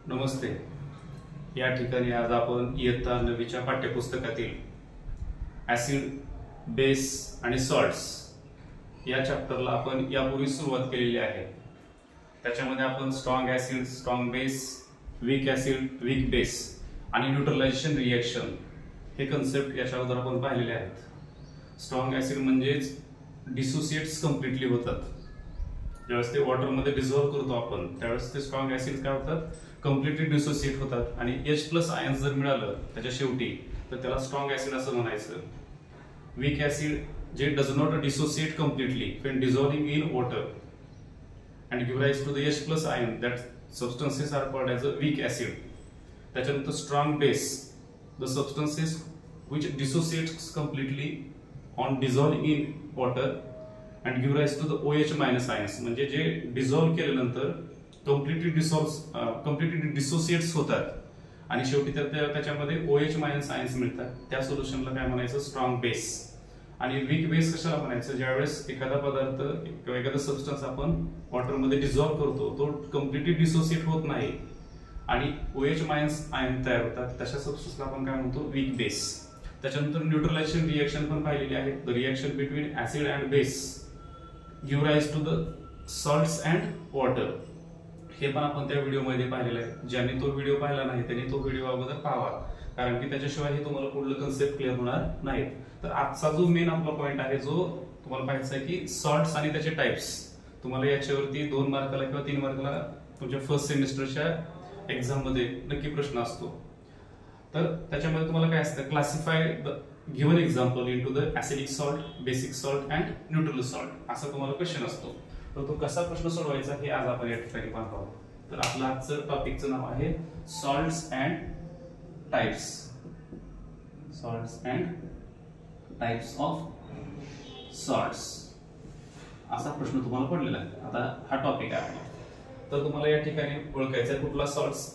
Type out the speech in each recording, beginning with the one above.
नमस्ते. या ठिकाणी आज आपण इयत्ता 9वीच्या पाठ्यपुस्तकातील ऍसिड, बेस आणि सॉल्ट्स या चॅप्टरला आपण यापूर्वी सुरुवात केलेली आहे. त्याच्यामध्ये आपण strong acid, strong base, weak acid, weak base आणि न्यूट्रलायझेशन रिएक्शन हे कन्सेप्ट याच्या अगोदर आपण पाहिलेले आहेत. स्ट्रॉंग ऍसिड म्हणजेच डिसोसिएट्स कम्प्लिटली होतात. ज्यावेळेस ते वॉटरमध्ये डिझॉल्व्ह करतो आपण त्यावेळेस ते स्ट्रॉंग ऍसिड काय होतात, कम्प्लिटली डिसोसिएट होतात आणि H+ आयन्स जर मिळालं त्याच्या शेवटी तर त्याला स्ट्रॉंग ऍसिड असं म्हणायचं. वीक ऍसिड जे does not dissociate completely when dissolving in water and give rise to the H+ ion, that substances are called as a weak acid. त्याच्यानंतर strong base, the substances which dissociates completely on dissolving in water and give rise to the OH- ions, म्हणजे जे dissolve केल्यानंतर completely dissociates होतात आणि शेवटी त्याच्यामध्ये OH- ions मिळतात. त्या सोल्युशनला काय म्हणायचं, स्ट्रॉंग बेस. आणि वीक बेस कशाला म्हणायचं, ज्यावेळेस एखादा पदार्थ किंवा एखादा सबस्टन्स आपण वॉटरमध्ये डिझॉल्व्ह करतो तो कम्प्लिटली डिसोसिएट होत नाही आणि OH- आयन तयार होतात, तशा सबस्टन्सला आपण काय म्हणतो, वीक बेस. त्याच्यानंतर न्यूट्रलायझेशन रिएक्शन पण पाहिलेली आहे. The reaction between acid and base give rise to the salts and water. हे पण आपण त्या व्हिडिओमध्ये पाहिलेलं आहे. ज्यांनी तो व्हिडिओ पाहिला नाही त्यांनी तो व्हिडिओ अगोदर पाहावा, कारण की त्याच्याशिवाय हे तुम्हाला पुढलं कन्सेप्ट क्लिअर होणार नाहीत. तर आजचा जो मेन आपला पॉईंट आहे, जो तुम्हाला पाहायचा आहे की सॉल्ट्स आणि त्याचे टाइप्स. तुम्हाला याच्यावरती 2 मार्काला किंवा 3 मार्काला तुमच्या फर्स्ट सेमिस्टरच्या एक्झाम मध्ये नक्की प्रश्न असतो. तर त्याच्यामध्ये तुम्हाला काय असतं, classify the given example into the acidic salt, basic salt and neutral salt, असा तुम्हाला क्वेश्चन असतो. तर तो कसा प्रश्न सोडवायचा हे आज आपण या ठिकाणी पाहतो. तर आपलं आजचं टॉपिकचं नाव आहे salts and types. Salts and types of salts असा प्रश्न तुम्हाला पडलेला आहे. आता हा टॉपिक आहे. तर तुम्हाला या ठिकाणी ओळखायचा आहे कुठला सॉल्ट्स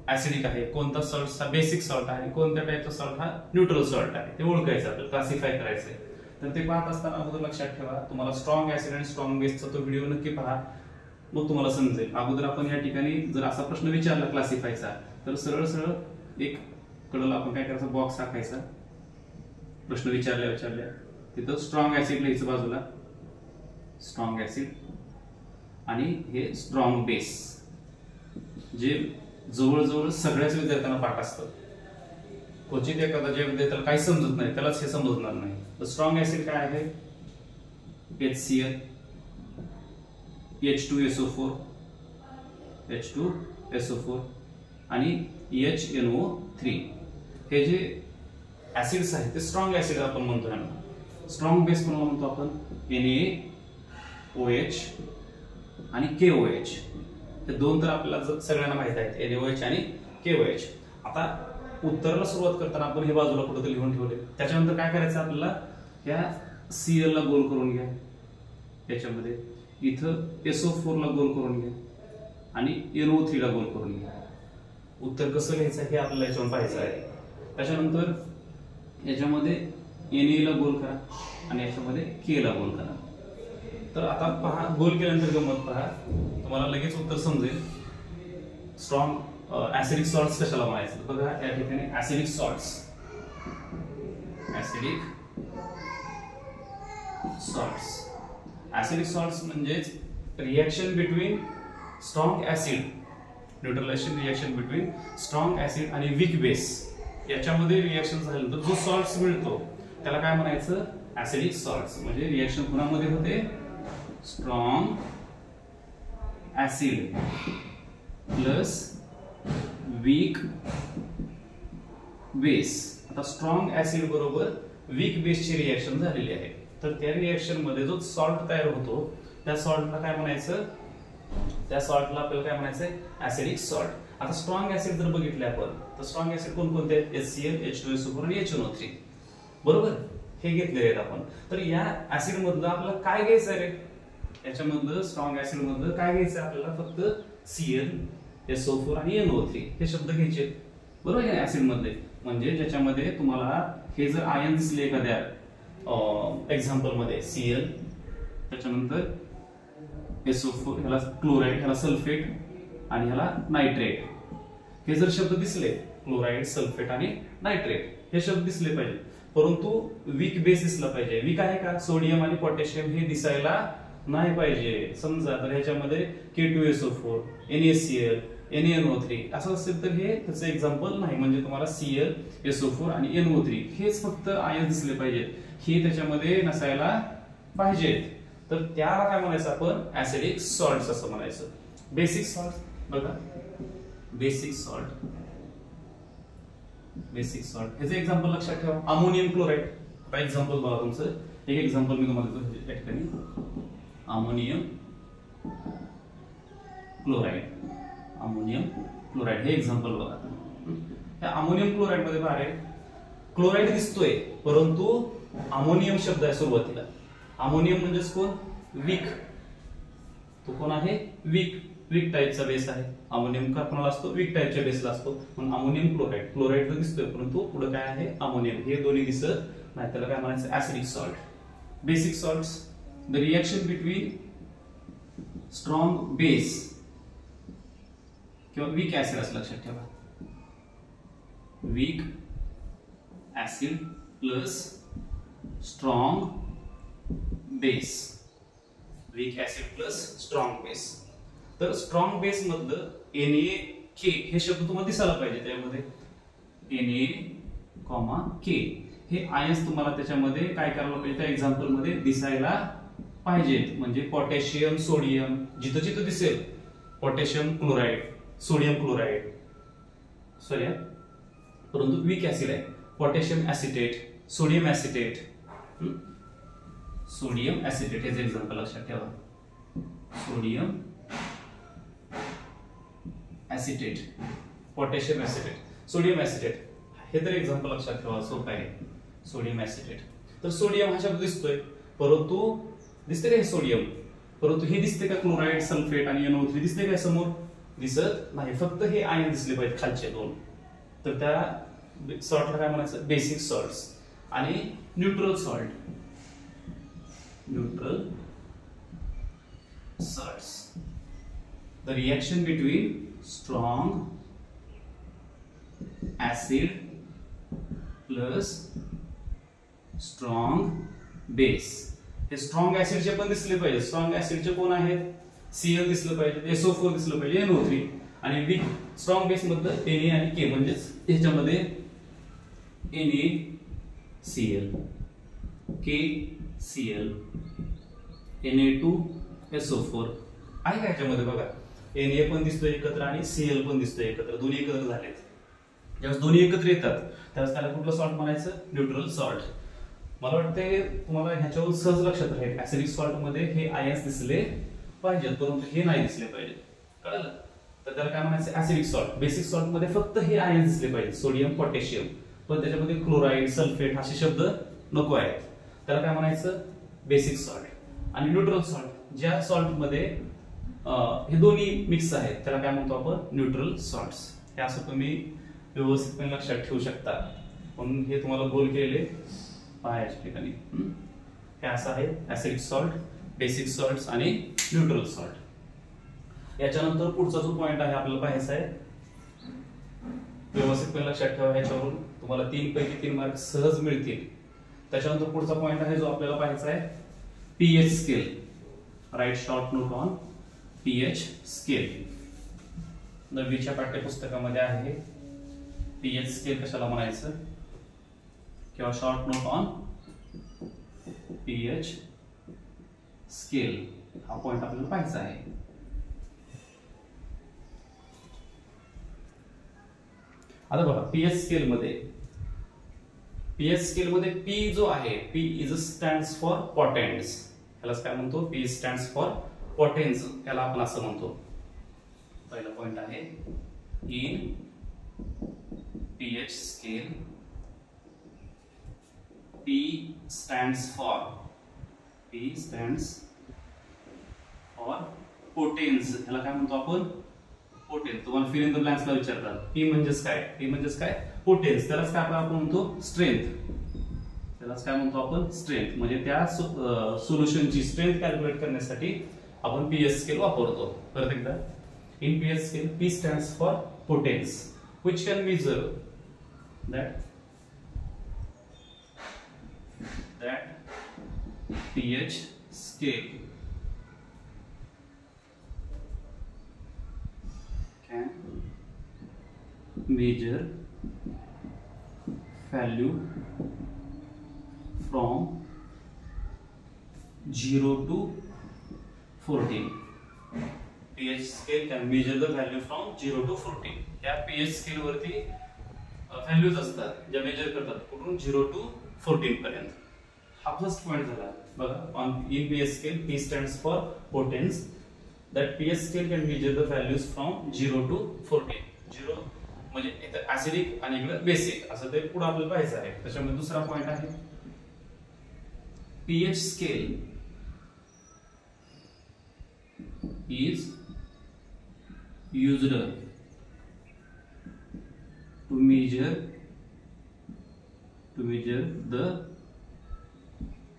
ऍसिडिक आहे, कोणता सॉल्ट हा बेसिक सॉल्ट आहे, कोणत्या टाइपचा सॉल्ट हा न्यूट्रल सॉल्ट आहे, ते ओळखायचं आपल्याला, क्लासिफाय करायचंय. तर ते पाहत असताना अगोदर लक्षात ठेवा, तुम्हाला स्ट्रॉंग ऍसिड आणि स्ट्रॉंग बेसचा तो व्हिडिओ नक्की पहा, मग तुम्हाला समजेल. अगोदर आपण या ठिकाणी जर असा प्रश्न विचारला क्लासिफायचा, तर सरळ सरळ एक कडला आपण काय करायचं, बॉक्स टाकायचा. प्रश्न विचारल्या तिथं स्ट्रॉंग ऍसिड लिहायचं बाजूला, स्ट्रॉंग ऍसिड, आणि हे स्ट्रॉंग बेस, जे जवळजवळ सगळ्याच विद्यार्थ्यांना पाठ असतं. क्वचित एखादा जे विद्यार्थ्याला काही समजत नाही त्यालाच हे समजणार नाही. तर स्ट्रॉंग ऍसिड काय आहे, HCl, H2SO4, H2SO4 आणि HNO3. हे जे ऍसिड्स आहेत ते स्ट्रॉंग ऍसिड आपण म्हणतो यांना. स्ट्रॉंग बेस कोणाला म्हणतो आपण, NaOH आणि KOH. हे दोन तर आपल्याला सगळ्यांना माहित आहेत, NaOH आणि KOH. आता उत्तराला सुरुवात करताना आपण हे बाजूला कुठेतरी लिहून ठेवले. त्याच्यानंतर काय करायचं आपल्याला, या Cl ला गोल करून घ्या, याच्यामध्ये इथं SO4 ला गोल करून घ्या आणि NO3 ला गोल करून घ्या. उत्तर कसं लिहायचं हे आपल्याला याच्यावर पाहायचं आहे. त्याच्यानंतर याच्यामध्ये Na ला गोल करा आणि याच्यामध्ये K ला गोल करा. तर आता पहा, गोल केल्यानंतर गंमत पहा, तुम्हाला लगेच उत्तर समजेल. स्ट्रॉंग ऍसिडिक सॉल्ट्स कशाला म्हणायचं, बघा या ठिकाणी ऍसिडिक सॉल्ट्स, ऍसिडिक सॉल्ट्स म्हणजेच reaction between strong acid, neutralisation reaction between strong acid आणि वीक बेस, याच्यामध्ये रिएक्शन झाल्यानंतर जो सॉल्ट्स मिळतो त्याला काय म्हणायचं, ऍसिडिक सॉल्ट्स. म्हणजे रिएक्शन कोणामध्ये होते, strong acid plus weak base. आता स्ट्रॉंग ऍसिड बरोबर वीक बेसची रिएक्शन झालेली आहे. तर त्या रिएक्शन मध्ये जो सॉल्ट तयार होतो त्या सॉल्टला काय म्हणायचं, त्या सॉल्टला आपल्याला काय म्हणायचं, ऍसिडिक सॉल्ट. आता स्ट्रॉंग ऍसिड जर बघितले आपण तर स्ट्रॉंग ऍसिड कोणकोणते आहेत, HCl, H2SO4 आणि HNO3, बरोबर, हे घेतलेले आहेत आपण. तर या ऍसिड मधलं आपल्याला काय घ्यायचं रे, याच्यामधलं स्ट्रॉंग ऍसिड मधलं काय घ्यायचं आपल्याला, फक्त Cl, SO4 आणि NO3 हे शब्द घ्यायचे, बरोबर आहे ऍसिड मधले. म्हणजे ज्याच्यामध्ये तुम्हाला हे जर आयन दिसले एखाद्या एक्झाम्पल मध्ये, Cl, त्याच्यानंतर SO4, ह्याला क्लोराईड, ह्याला सल्फेट आणि ह्याला नायट्रेट, हे जर शब्द दिसले क्लोराईड, सल्फेट आणि नायट्रेट हे शब्द दिसले पाहिजे, परंतु वीक बेस दिसला पाहिजे. वीक आहे का? सोडियम आणि पोटॅशियम हे दिसायला नाही पाहिजे. समजा तर ह्याच्यामध्ये K2SO4, NaCl, NaNO3 असं असेल तर हे त्याचं एक्झाम्पल नाही. म्हणजे तुम्हाला ClSO4 आणि NO3 हेच फक्त आयन दिसले पाहिजेत, हे त्याच्यामध्ये नसायला पाहिजेत. तर त्याला काय म्हणायचं आपण? ऍसिडिक सॉल्ट्स असं म्हणायचं. बेसिक सॉल्ट बघा, बेसिक सॉल्ट ह्याचं एक्झाम्पल लक्षात ठेवा. Ammonium chloride. आता एक्झाम्पल बघा तुमचं, एक एक्झाम्पल मी तुम्हाला देतो त्या ठिकाणी. अमोनियम क्लोराईड हे एक्झाम्पल बघा. त्या अमोनियम क्लोराईड मध्ये बाहेर क्लोराईड दिसतोय, परंतु अमोनियम शब्द आहे सुरुवातीला. अमोनियम म्हणजेच कोण? वीक. तो कोण आहे? वीक टाईपचा बेस आहे. अमोनियम का कोणाला असतो? वीक टाईपच्या बेसला असतो. म्हणून अमोनियम क्लोराईड तर दिसतोय, परंतु पुढे काय आहे? अमोनियम. हे दोन्ही दिसत नाही, त्याला काय म्हणायचं? Acidic salt. Basic salts, the reaction between strong base किंवा वीक ऍसिड असं लक्षात ठेवा. Weak acid plus strong base. Weak acid plus strong base. तर स्ट्रॉंग बेस मधलं NaK हे शब्द तुम्हाला दिसायला पाहिजे. त्यामध्ये Na, K हे आयन्स तुम्हाला त्याच्यामध्ये काय करायला पाहिजे? त्या एक्झाम्पल मध्ये दिसायला पाहिजेत. म्हणजे पोटॅशियम, सोडियम जिथं जिथं दिसेल potassium chloride, sodium chloride, sorry परंतु वीक ऍसिड आहे. पोटॅशियम ऍसिटेट, सोडियम ऍसिटेट, हेच एक्झाम्पल लक्षात ठेवा. Sodium acetate, potassium acetate, sodium acetate हे तर एक्झाम्पल लक्षात ठेवा, सोपं आहे. Sodium acetate. तर सोडियम हा शब्द दिसतोय, परंतु दिसते का हे सोडियम? परंतु हे दिसते का क्लोराईड, सल्फेट आणि NO3 दिसते काय समोर? दिसत नाही. फक्त हे आयन दिसले पाहिजे खालचे दोन. तर त्या सॉल्टला काय म्हणायचं? Basic salts. आणि neutral salt, the reaction between strong acid plus strong base. हे स्ट्रॉंग ऍसिडचे पण दिसले पाहिजे. स्ट्रॉंग ऍसिडचे कोण आहेत? Cl दिसलं पाहिजे, SO4 दिसलं पाहिजे, NO3. आणि वीक स्ट्रॉंग बेस मधलं Na आणि K म्हणजेच याच्यामध्ये NaCl, KCl, Na2SO4 आहे का याच्यामध्ये? बघा, Na पण दिसतोय एकत्र आणि Cl पण दिसतोय एकत्र, दोन्ही एकत्र झालेत. ज्यावेळेस दोन्ही एकत्र येतात त्यावेळेस त्याला कुठलं सॉल्ट म्हणायचं? Neutral salt. मला वाटते तुम्हाला ह्याच्यावरून सहज लक्षात राहील. ऍसिडिक सॉल्ट मध्ये हे आयन्स दिसले पाहिजेत, परंतु हे नाही दिसले पाहिजे. कळलं? तर त्याला काय म्हणायचं? Acidic salt. बेसिक सॉल्ट मध्ये फक्त हे आयन्स दिसले पाहिजे, सोडियम, पोटॅशियम. पण त्याच्यामध्ये क्लोराईड, सल्फेट असे शब्द नको आहेत. त्याला काय म्हणायचं? Basic salt. आणि न्यूट्रल सॉल्ट, ज्या सॉल्ट मध्ये हे दोन्ही मिक्स आहेत त्याला काय म्हणतो आपण? Neutral salts. हे असं तुम्ही व्यवस्थितपणे लक्षात ठेवू शकता. पण हे तुम्हाला गोल केले पाहायच्या ठिकाणी. हे असं आहे ऍसिडिक सॉल्ट, बेसिक सॉल्ट्स आणि न्यूट्रल सॉल्ट. याच्यानंतर पुढचा जो पॉइंट आहे आपल्याला पाहायचा आहे, व्यवस्थितपणे लक्षात ठेवा. ह्याच्यावरून तुम्हाला 3 पैकी 3 मार्क सहज मिळतील. त्याच्यानंतर पुढचा पॉइंट आहे जो आपल्याला पाहायचा आहे, pH scale. Right short note on pH scale. 9वीच्या पाठ्यपुस्तकामध्ये आहे पीएच स्केल कशाला म्हणायचं, किंवा short note on pH scale हा पॉइंट आपल्याला पाहायचा आहे. आता बघा, पीएच स्केल मध्ये पी जो आहे, पी इज स्टँड्स फॉर पोटेन्स. यालाच काय म्हणतो? पी स्टँड्स फॉर पोटेन्स, याला आपण असं म्हणतो. पहिला पॉइंट आहे in pH scale P stands for potens. याला काय म्हणतो आपण? पोटेन्स. तुम्हाला फिल इन द ब्लँक्स ला विचारतात P म्हणजेच काय? P म्हणजेच काय? पोटेन्स. त्यालाच काय आपण म्हणतो? स्ट्रेंथ. त्यालाच काय म्हणतो आपण? स्ट्रेंथ. म्हणजे त्या सोल्युशनची स्ट्रेंथ कॅल्क्युलेट करण्यासाठी आपण पीएच स्केल वापरतो. परत एकदा, in pH scale P stands for potens. which can measure that pH scale can measure value from 0 to 14. pH scale can measure the value from 0 to 14. या pH scale वरती values असतात ज्या major करतात कुठून 0 to 14 पर्यंत. हा first point झाला बघा. On in pH scale P stands for potence. That pH scale can measure the values from 0 to 14. 0 म्हणजे इथे ऍसिडिक आणि इकडे बेसिक असं ते पुढे आपल्याला पाहायचं आहे. त्याच्यामध्ये दुसरा पॉइंट आहे pH scale is used to measure the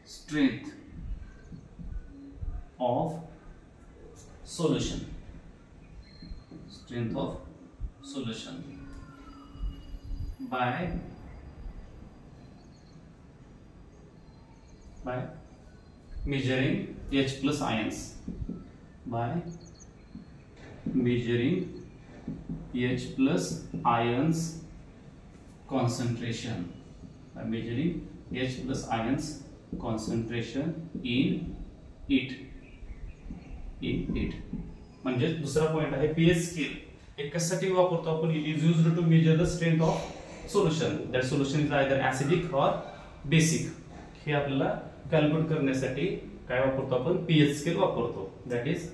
strength of solution. By measuring H plus ions. By measuring H plus ions concentration. By measuring H plus ions concentration in it. म्हणजे दुसरा पॉइंट आहे pH scale. एक कशासाठी वापरतो आपण? It is used to measure the strength of solution. That solution is either acidic or basic. हे आपल्याला calculate करण्यासाठी काय वापरतो आपण? pH scale वापरतो. That is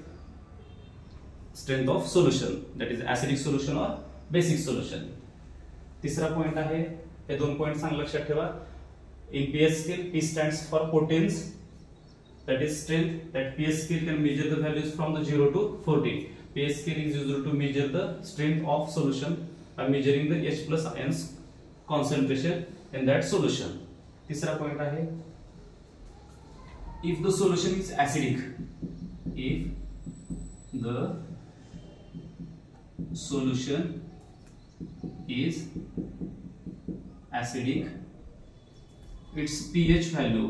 strength of solution. That is acidic solution or basic solution. तिसरा point आहे, हे दोन पॉइंट चांगलं लक्षात ठेवा. In pH scale, P stands for potence, that is strength. That pH scale can measure the values from the 0 to 14. pH scale is used to measure the strength of solution by measuring the H plus ions concentration in that solution. तीसरा point आहे, if the solution is acidic, if the solution is acidic, its pH value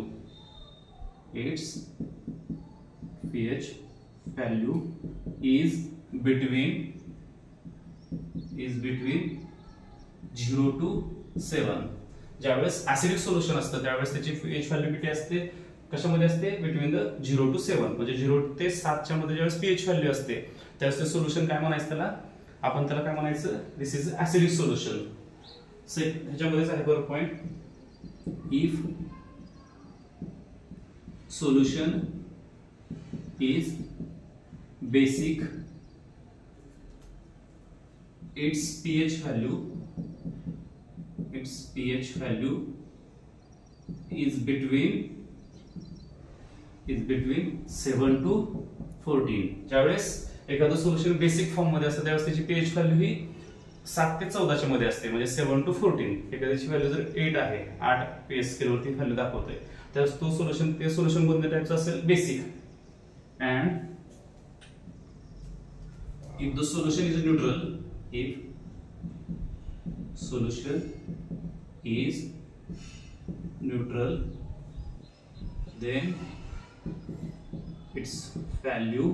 is between 0 to 7. ज्यावेळेस acidic solution असतं त्यावेळेस त्याची pH value किती असते? कशामध्ये असते? Between the 0 to 7. म्हणजे 0 ते 7 च्या मध्ये ज्यावेळेस pH व्हॅल्यू असते त्यावेळेस ते सोल्युशन काय म्हणायचं त्याला? आपण त्याला काय म्हणायचं? दिस इज ऍसिडिक सोल्युशन. सो ह्याच्यामध्येच आहे बरं point. If solution is basic, its pH value is between 7 to 14. ज्यावेळेस एखादं सोल्युशन बेसिक फॉर्म मध्ये असतं त्यावेळेस त्याची pH व्हॅल्यू ही 7 ते 14 च्या मध्ये असते. म्हणजे 7 to 14. एखाद्याची व्हॅल्यू जर 8 आहे, 8 pH स्केल वरती व्हॅल्यू दाखवतोय, तर तो सोल्युशन कोणत्या टाइपचं असेल? Basic. And if the solution is neutral, then its value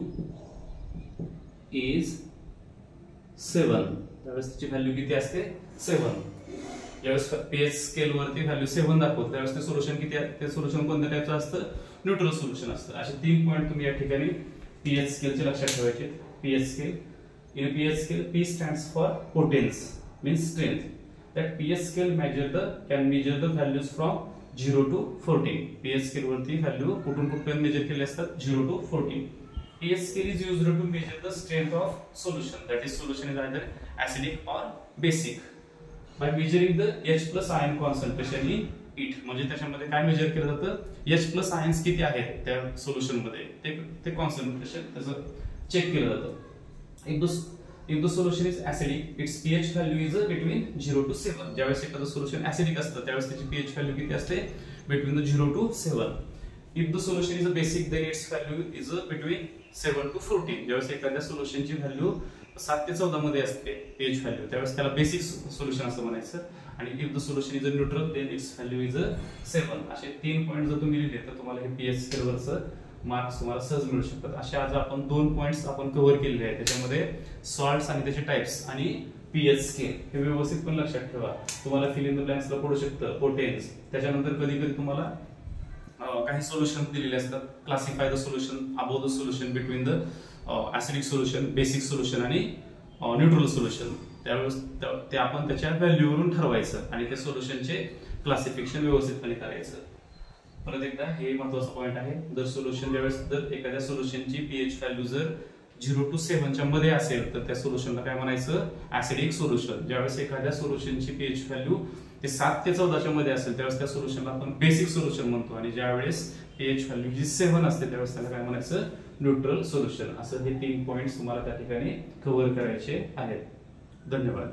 is 7. त्यावेळेस त्याची व्हॅल्यू किती असते? 7. ज्यावेळेस pH स्केल वरती व्हॅल्यू 7 दाखवतो त्यावेळेस ते सोल्युशन किती आहे? ते सोल्युशन कोणत्या टाइपचं असतं? न्यूट्रल सोल्युशन असतं. असे 3 पॉइंट तुम्ही या ठिकाणी pH स्केलचे लक्षात ठेवायचे. pH scale. In pH scale, P stands for potence, means strength. That pH scale can measure the values from 0 to 14. pH scale वरती व्हॅल्यू कुठून कुठपर्यंत मेजर केले असतात? 0 to 14. pH scale is used to measure the strength of solution. That is, solution is either acidic or basic. By measuring the H plus ion concentration in it. म्हणजे त्याच्यामध्ये काय major केलं जातं? H plus ions किती आहेत त्या solution मध्ये ते कॉन्सन्ट्रेशन त्याचं चेक केलं जातं. If the solution is acidic, its pH value is between 0 to 7. ज्यावेळेस एखादं सोल्युशन ऍसिडिक असतं त्यावेळेस त्याची pH व्हॅल्यू किती असते? Between the 0 to 7. If the solution is a basic, then its value is between 7 to 14. ज्यावेळेस एखाद्या सोल्युशनची व्हॅल्यू 7 ते 14 मध्ये असते pH व्हॅल्यू, त्यावेळेस त्याला बेसिक सोल्युशन असं म्हणायचं. आणि if the solution is a neutral then its value is a 7. असे 3 पॉईंट जर तुम्ही लिहिले तर तुम्हाला हे pH स्केलवरचं मार्क्स तुम्हाला सहज मिळू शकतात. असे आज आपण 2 पॉइंट्स आपण कव्हर केलेले आहेत. त्याच्यामध्ये सॉल्ट्स आणि त्याचे टाइप्स आणि pH स्केल हे व्यवस्थित पण लक्षात ठेवा. तुम्हाला फिल इन द ब्लँक्सला पडू शकतं पोटेन्स. त्याच्यानंतर कधी कधी तुम्हाला काही सोल्युशन दिलेले असतात. Classify the solution, above the solution, between the acidic solution, basic solution आणि न्यूट्रल सोल्युशन. त्यावेळेस ते आपण त्याच्या व्हॅल्यूवरून ठरवायचं आणि त्या सोल्युशनचे क्लासिफिकेशन व्यवस्थितपणे करायचं. परत एकदा हे महत्त्वाचा पॉईंट आहे. जर सोल्युशन ज्यावेळेस जर एखाद्या सोल्युशनची pH व्हॅल्यू जर 0 to 7 च्या मध्ये असेल तर त्या सोल्युशनला काय म्हणायचं, ऍसिडिक सोल्युशन. ज्यावेळेस एखाद्या सोल्युशनची pH व्हॅल्यू ते 7 ते 14 च्या मध्ये असेल त्यावेळेस त्या सोल्युशनला आपण बेसिक सोल्युशन म्हणतो. आणि ज्यावेळेस pH व्हॅल्यू जी 7 असते त्यावेळेस त्याला काय म्हणायचं, न्यूट्रल सोल्युशन. असं हे 3 पॉइंट्स तुम्हाला त्या ठिकाणी कव्हर करायचे आहेत. धन्यवाद.